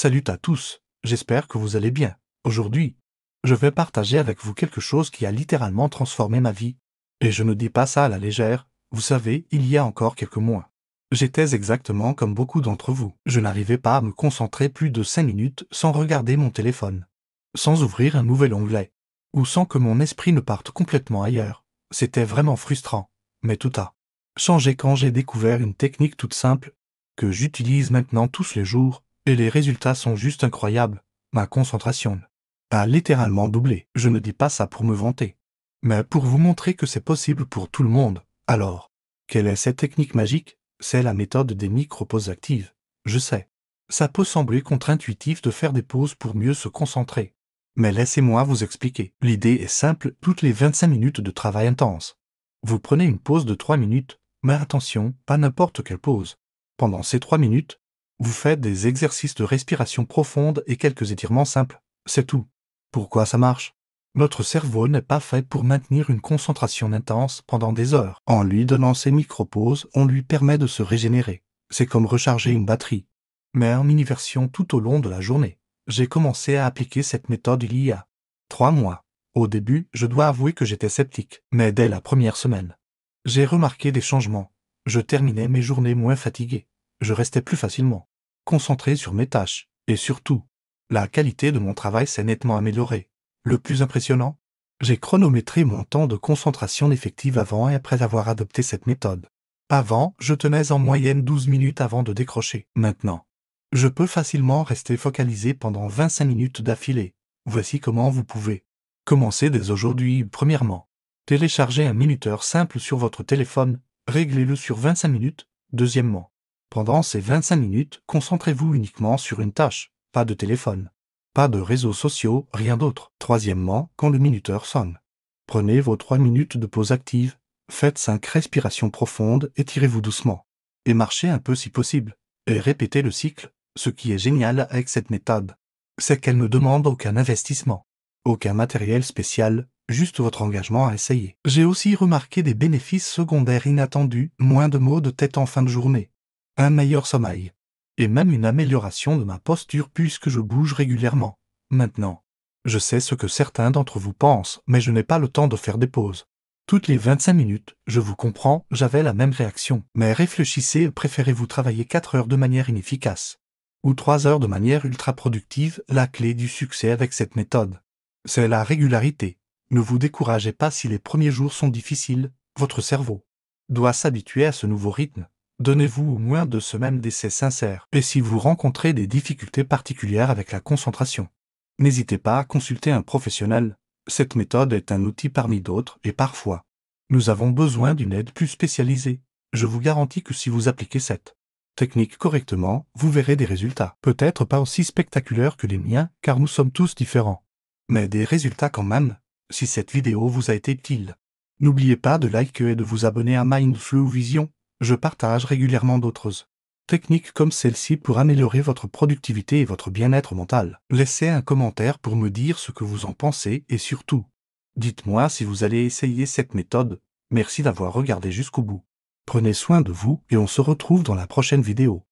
Salut à tous, j'espère que vous allez bien. Aujourd'hui, je vais partager avec vous quelque chose qui a littéralement transformé ma vie. Et je ne dis pas ça à la légère, vous savez, il y a encore quelques mois. J'étais exactement comme beaucoup d'entre vous. Je n'arrivais pas à me concentrer plus de 5 minutes sans regarder mon téléphone, sans ouvrir un nouvel onglet, ou sans que mon esprit ne parte complètement ailleurs. C'était vraiment frustrant, mais tout a changé quand j'ai découvert une technique toute simple, que j'utilise maintenant tous les jours, et les résultats sont juste incroyables. Ma concentration a littéralement doublé. Je ne dis pas ça pour me vanter, mais pour vous montrer que c'est possible pour tout le monde. Alors, quelle est cette technique magique? C'est la méthode des micro-pauses actives. Je sais, ça peut sembler contre-intuitif de faire des pauses pour mieux se concentrer. Mais laissez-moi vous expliquer. L'idée est simple, toutes les 25 minutes de travail intense. Vous prenez une pause de 3 minutes, mais attention, pas n'importe quelle pause. Pendant ces 3 minutes, vous faites des exercices de respiration profonde et quelques étirements simples. C'est tout. Pourquoi ça marche? Notre cerveau n'est pas fait pour maintenir une concentration intense pendant des heures. En lui donnant ces micro-pauses, on lui permet de se régénérer. C'est comme recharger une batterie, mais en mini-version tout au long de la journée. J'ai commencé à appliquer cette méthode il y a 3 mois. Au début, je dois avouer que j'étais sceptique, mais dès la première semaine, j'ai remarqué des changements. Je terminais mes journées moins fatigué. Je restais plus facilement concentré sur mes tâches, et surtout, la qualité de mon travail s'est nettement améliorée. Le plus impressionnant, j'ai chronométré mon temps de concentration effective avant et après avoir adopté cette méthode. Avant, je tenais en moyenne 12 minutes avant de décrocher. Maintenant, je peux facilement rester focalisé pendant 25 minutes d'affilée. Voici comment vous pouvez commencer dès aujourd'hui. Premièrement, téléchargez un minuteur simple sur votre téléphone, réglez-le sur 25 minutes. Deuxièmement, pendant ces 25 minutes, concentrez-vous uniquement sur une tâche, pas de téléphone, pas de réseaux sociaux, rien d'autre. Troisièmement, quand le minuteur sonne, prenez vos 3 minutes de pause active, faites 5 respirations profondes, étirez-vous doucement, et marchez un peu si possible, et répétez le cycle. Ce qui est génial avec cette méthode, c'est qu'elle ne demande aucun investissement, aucun matériel spécial, juste votre engagement à essayer. J'ai aussi remarqué des bénéfices secondaires inattendus, moins de maux de tête en fin de journée, un meilleur sommeil, et même une amélioration de ma posture puisque je bouge régulièrement. Maintenant, je sais ce que certains d'entre vous pensent, mais je n'ai pas le temps de faire des pauses. Toutes les 25 minutes, je vous comprends, j'avais la même réaction. Mais réfléchissez, préférez-vous travailler 4 heures de manière inefficace ou 3 heures de manière ultra productive? La clé du succès avec cette méthode, c'est la régularité. Ne vous découragez pas si les premiers jours sont difficiles, votre cerveau doit s'habituer à ce nouveau rythme. Donnez-vous au moins 2 semaines d'essais sincères. Et si vous rencontrez des difficultés particulières avec la concentration, n'hésitez pas à consulter un professionnel. Cette méthode est un outil parmi d'autres et parfois, nous avons besoin d'une aide plus spécialisée. Je vous garantis que si vous appliquez cette technique correctement, vous verrez des résultats. Peut-être pas aussi spectaculaires que les miens, car nous sommes tous différents, mais des résultats quand même. Si cette vidéo vous a été utile, n'oubliez pas de liker et de vous abonner à Mindful Vision. Je partage régulièrement d'autres techniques comme celle-ci pour améliorer votre productivité et votre bien-être mental. Laissez un commentaire pour me dire ce que vous en pensez et surtout, dites-moi si vous allez essayer cette méthode. Merci d'avoir regardé jusqu'au bout. Prenez soin de vous et on se retrouve dans la prochaine vidéo.